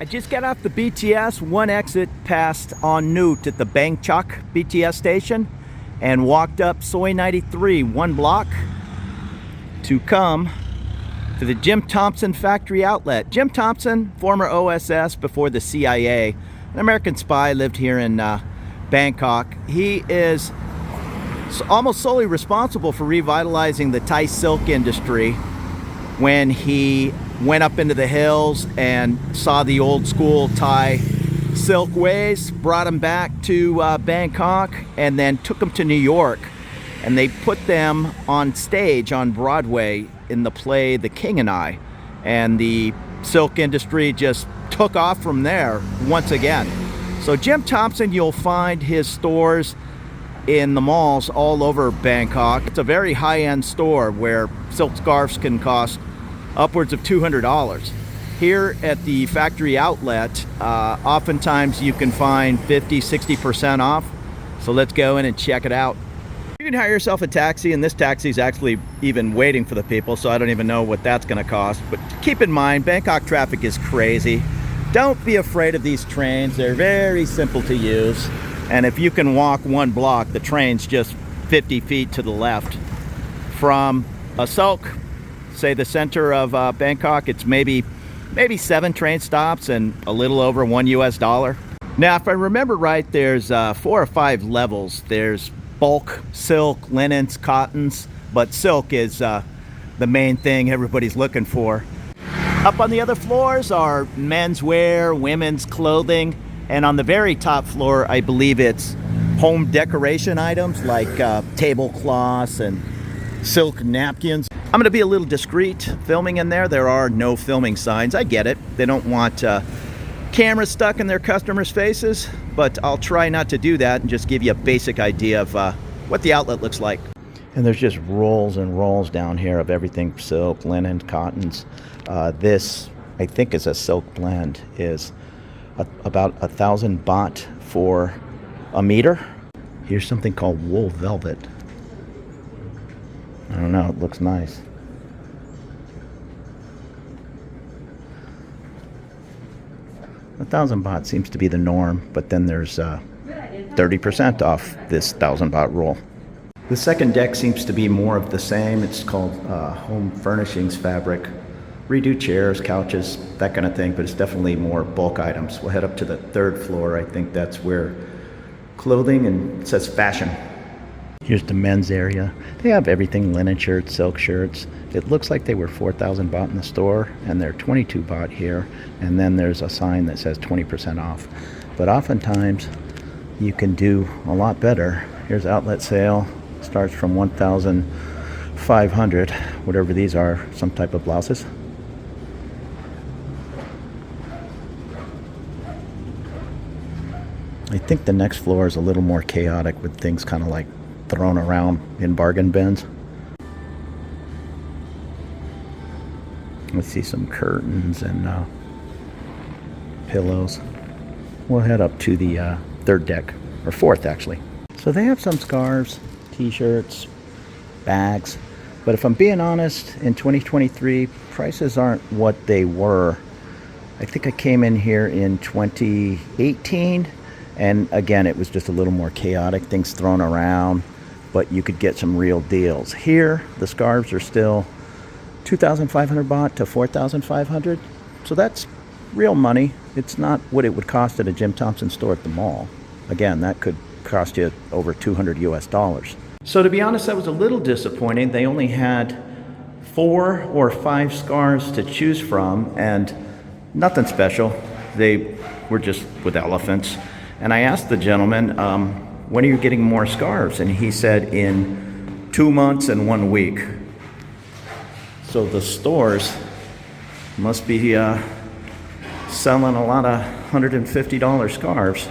I just got off the BTS, one exit past En Route at the Bangkok BTS station, and walked up Soi 93 one block to come to the Jim Thompson factory outlet. Jim Thompson, former OSS before the CIA, an American spy, lived here in Bangkok. He is almost solely responsible for revitalizing the Thai silk industry when he went up into the hills and saw the old school Thai silk ways, brought them back to Bangkok, and then took them to New York. And they put them on stage on Broadway in the play The King and I. And the silk industry just took off from there once again. So Jim Thompson, you'll find his stores in the malls all over Bangkok. It's a very high-end store where silk scarves can cost upwards of $200. Here at the factory outlet, oftentimes you can find 50-60% off. So let's go in and check it out. You can hire yourself a taxi, and this taxi is actually even waiting for the people, so I don't even know what that's going to cost. But keep in mind, Bangkok traffic is crazy. Don't be afraid of these trains. They're very simple to use. And if you can walk one block, the train's just 50 feet to the left. From a silk, say the center of Bangkok, it's maybe 7 train stops and a little over $1 US. Now, if I remember right, there's 4 or 5 levels. There's bulk, silk, linens, cottons, but silk is the main thing everybody's looking for. Up on the other floors are menswear, women's clothing, and on the very top floor, I believe it's home decoration items like tablecloths and silk napkins. I'm going to be a little discreet filming in there. There are no filming signs. I get it. They don't want cameras stuck in their customers' faces, but I'll try not to do that and just give you a basic idea of what the outlet looks like. And there's just rolls and rolls down here of everything silk, linen, cottons. This, I think, is a silk blend, is about 1,000 baht for a meter. Here's something called wool velvet. I don't know, it looks nice. A 1,000 baht seems to be the norm, but then there's 30% off this 1,000 baht roll. The second deck seems to be more of the same. It's called home furnishings fabric. Redo chairs, couches, that kind of thing, but it's definitely more bulk items. We'll head up to the 3rd floor. I think that's where clothing, and it says fashion. Here's the men's area. They have everything, linen shirts, silk shirts. It looks like they were 4,000 baht in the store, and they're 22 baht here. And then there's a sign that says 20% off. But oftentimes, you can do a lot better. Here's outlet sale. Starts from 1,500, whatever these are, some type of blouses. I think the next floor is a little more chaotic with things kind of like thrown around in bargain bins. Let's see some curtains and pillows. We'll head up to the 3rd deck, or 4th actually. So they have some scarves, t-shirts, bags, but if I'm being honest, in 2023 prices aren't what they were. I think I came in here in 2018, and again it was just a little more chaotic, things thrown around, but you could get some real deals. Here the scarves are still 2,500 baht to 4,500, so that's real money. It's not what it would cost at a Jim Thompson store at the mall. Again, that could cost you over $200 US. So to be honest, that was a little disappointing. They only had 4 or 5 scarves to choose from, and nothing special. They were just with elephants. And I asked the gentleman, when are you getting more scarves? And he said, in 2 months and 1 week. So the stores must be selling a lot of $150 scarves,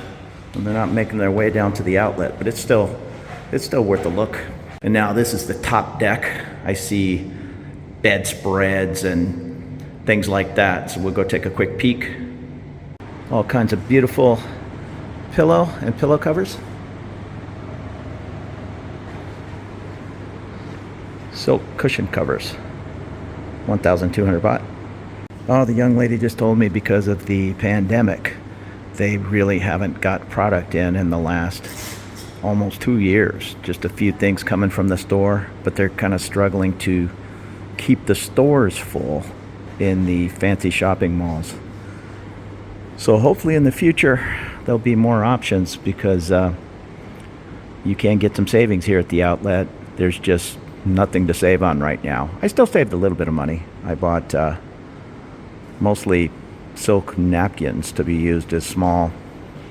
and they're not making their way down to the outlet, but it's still worth a look. And now this is the top deck. I see bedspreads and things like that, so we'll go take a quick peek. All kinds of beautiful pillow and pillow covers. Silk cushion covers, 1,200 baht. Oh, the young lady just told me because of the pandemic, they really haven't got product in the last almost 2 years. Just a few things coming from the store, but they're kind of struggling to keep the stores full in the fancy shopping malls. So hopefully in the future there'll be more options, because you can get some savings here at the outlet. There's just nothing to save on right now. I still saved a little bit of money. I bought mostly silk napkins to be used as small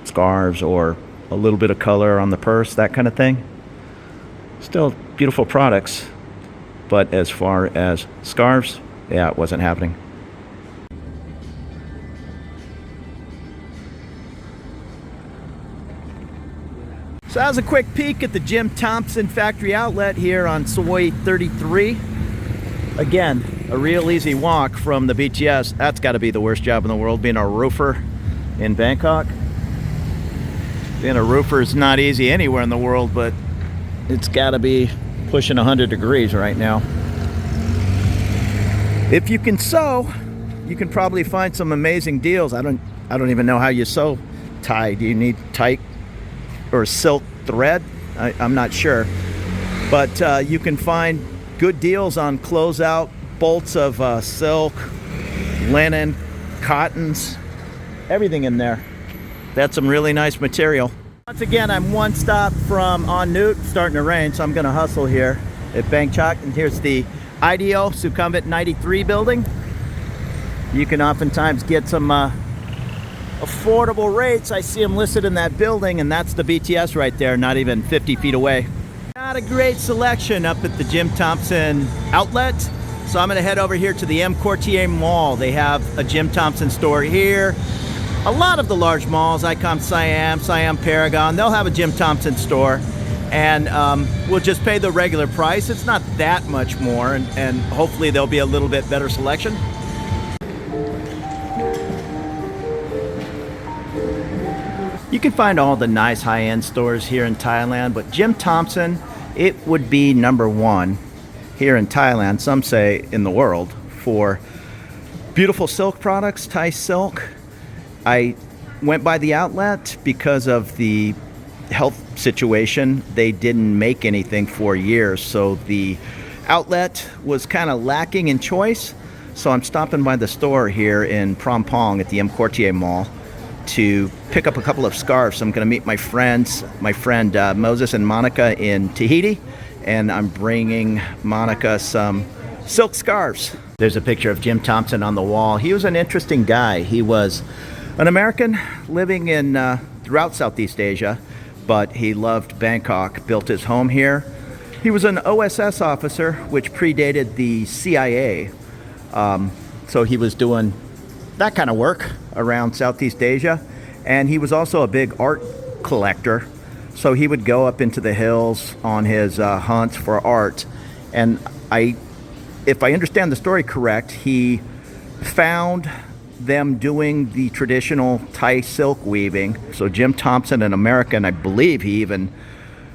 scarves, or a little bit of color on the purse, that kind of thing. Still beautiful products, but as far as scarves, yeah, it wasn't happening. So that was a quick peek at the Jim Thompson factory outlet here on Soi 33. Again, a real easy walk from the BTS. That's got to be the worst job in the world, being a roofer in Bangkok. Being a roofer is not easy anywhere in the world, but it's got to be pushing 100 degrees right now. If you can sew, you can probably find some amazing deals. I don't even know how you sew tie. Do you need tight or silk thread? I'm not sure, but you can find good deals on closeout bolts of silk, linen, cottons, everything in there. That's some really nice material. Once again, I'm one stop from En Nut. Starting to rain, so I'm gonna hustle here at Bangkok. And here's the IDO Sukhumvit 93 building. You can oftentimes get some affordable rates. I see them listed in that building, and that's the BTS right there, not even 50 feet away. Not a great selection up at the Jim Thompson outlet, so I'm gonna head over here to the M Quartier Mall. They have a Jim Thompson store here. A lot of the large malls, Icon Siam Paragon, they'll have a Jim Thompson store, and we'll just pay the regular price. It's not that much more, and hopefully there'll be a little bit better selection. You can find all the nice high-end stores here in Thailand, but Jim Thompson, it would be number one here in Thailand, some say in the world, for beautiful silk products, Thai silk. I went by the outlet because of the health situation. They didn't make anything for years, so the outlet was kind of lacking in choice. So I'm stopping by the store here in Phrom Phong at the M Quartier Mall to pick up a couple of scarves. I'm going to meet my friend Moses and Monica in Tahiti, and I'm bringing Monica some silk scarves. There's a picture of Jim Thompson on the wall. He was an interesting guy. He was an American living in throughout Southeast Asia, but he loved Bangkok, built his home here. He was an OSS officer, which predated the CIA. So he was doing that kind of work around Southeast Asia. And he was also a big art collector. So he would go up into the hills on his hunts for art. And if I understand the story correct, he found them doing the traditional Thai silk weaving. So Jim Thompson, an American, I believe he even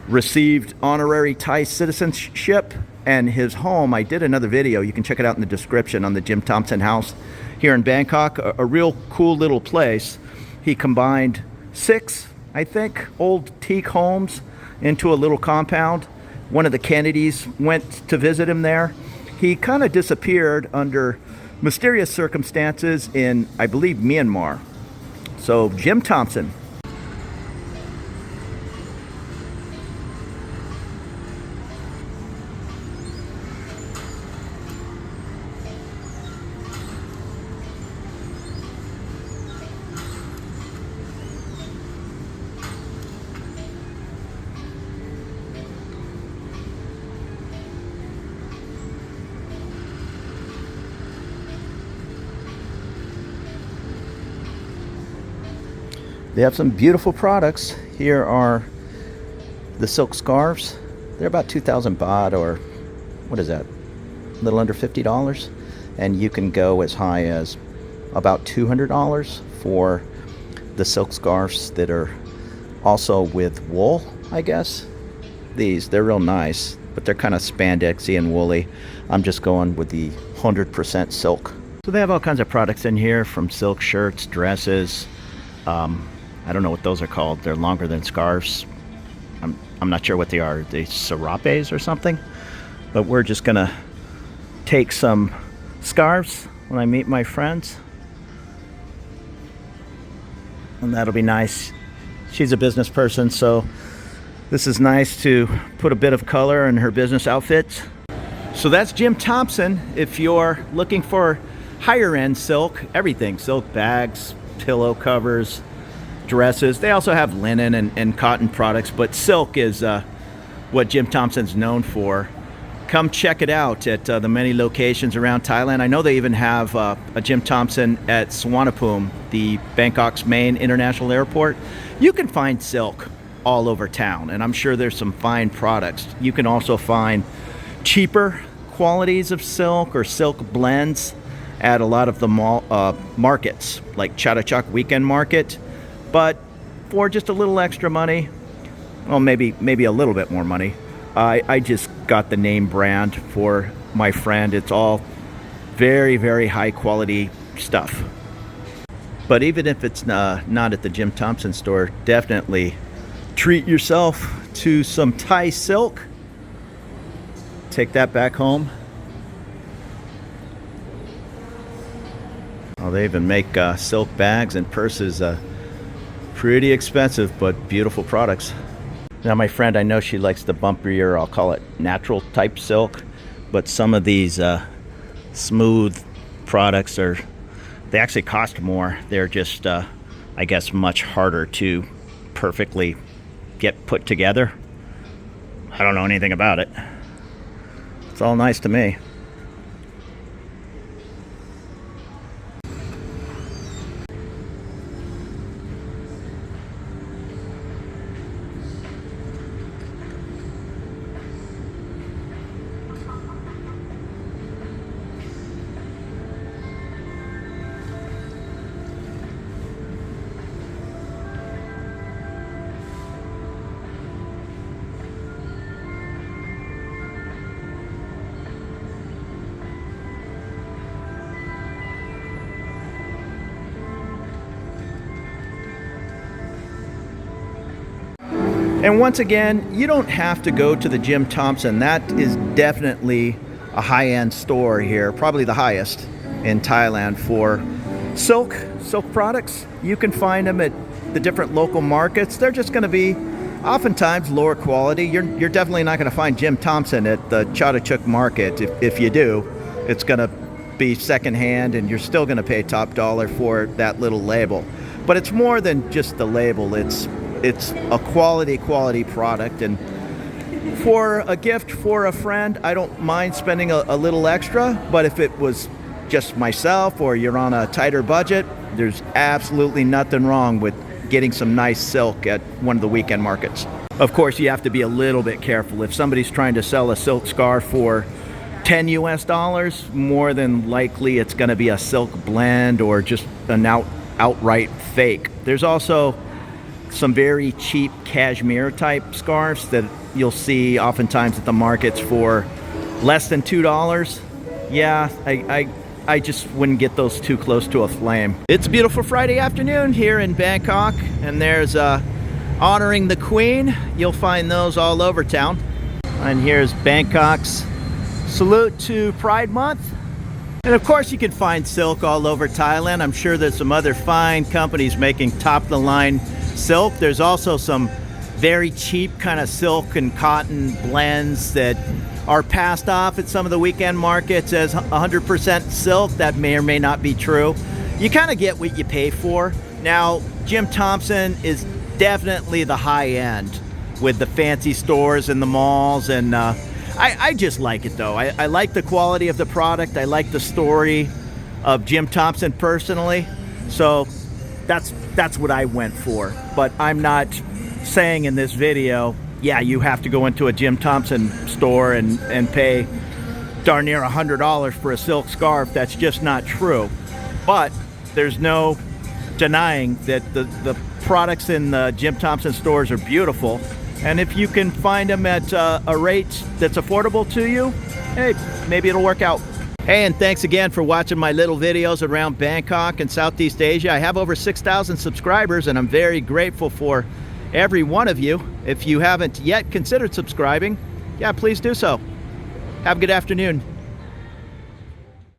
received honorary Thai citizenship. And his home, I did another video, you can check it out in the description, on the Jim Thompson house here in Bangkok, a real cool little place. He combined 6, I think, old teak homes into a little compound. One of the Kennedys went to visit him there. He kind of disappeared under mysterious circumstances in, I believe, Myanmar. So Jim Thompson. They have some beautiful products. Here are the silk scarves. They're about 2,000 baht, or what is that? A little under $50. And you can go as high as about $200 for the silk scarves that are also with wool, I guess. They're real nice, but they're kind of spandexy and woolly. I'm just going with the 100% silk. So they have all kinds of products in here, from silk shirts, dresses. I don't know what those are called. They're longer than scarves. I'm not sure what they are. They serapes or something. But we're just gonna take some scarves when I meet my friends, and that'll be nice. She's a business person, so this is nice to put a bit of color in her business outfits. So that's Jim Thompson. If you're looking for higher end silk, everything, silk bags, pillow covers, dresses. They also have linen and cotton products, but silk is what Jim Thompson's known for. Come check it out at the many locations around Thailand. I know they even have a Jim Thompson at Sukhumvit, the Bangkok's main international airport. You can find silk all over town, and I'm sure there's some fine products. You can also find cheaper qualities of silk or silk blends at a lot of the markets, like Chatuchak Weekend Market. But for just a little extra money, well, maybe a little bit more money, I just got the name brand for my friend. It's all very, very high quality stuff. But even if it's not at the Jim Thompson store, definitely treat yourself to some Thai silk. Take that back home. Oh, they even make silk bags and purses. Pretty expensive, but beautiful products. Now my friend, I know she likes the bumpier, I'll call it natural type silk, but some of these smooth products they actually cost more. They're just, I guess, much harder to perfectly get put together. I don't know anything about it. It's all nice to me. And once again, you don't have to go to the Jim Thompson. That is definitely a high-end store here, probably the highest in Thailand for silk products. You can find them at the different local markets. They're just going to be oftentimes lower quality. You're definitely not going to find Jim Thompson at the Chatuchak market. If you do, it's going to be secondhand, and you're still going to pay top dollar for that little label. But it's more than just the label. It's a quality product, and for a gift for a friend, I don't mind spending a little extra. But if it was just myself, or you're on a tighter budget, there's absolutely nothing wrong with getting some nice silk at one of the weekend markets. Of course, you have to be a little bit careful. If somebody's trying to sell a silk scarf for $10 US, more than likely it's going to be a silk blend or just an outright fake. There's also some very cheap cashmere type scarves that you'll see oftentimes at the markets for less than $2. Yeah, I just wouldn't get those too close to a flame. It's a beautiful Friday afternoon here in Bangkok, and there's honoring the Queen. You'll find those all over town. And here's Bangkok's salute to Pride Month. And of course you can find silk all over Thailand. I'm sure there's some other fine companies making top-of-the-line silk. There's also some very cheap kind of silk and cotton blends that are passed off at some of the weekend markets as 100% silk. That may or may not be true. You kind of get what you pay for. Now, Jim Thompson is definitely the high end with the fancy stores and the malls, and I just like it though. I like the quality of the product. I like the story of Jim Thompson personally. So that's what I went for. But I'm not saying in this video, yeah, you have to go into a Jim Thompson store and pay darn near $100 for a silk scarf. That's just not true. But there's no denying that the products in the Jim Thompson stores are beautiful. And if you can find them at a rate that's affordable to you, hey, maybe it'll work out. Hey, and thanks again for watching my little videos around Bangkok and Southeast Asia. I have over 6,000 subscribers, and I'm very grateful for every one of you. If you haven't yet considered subscribing, yeah, please do so. Have a good afternoon.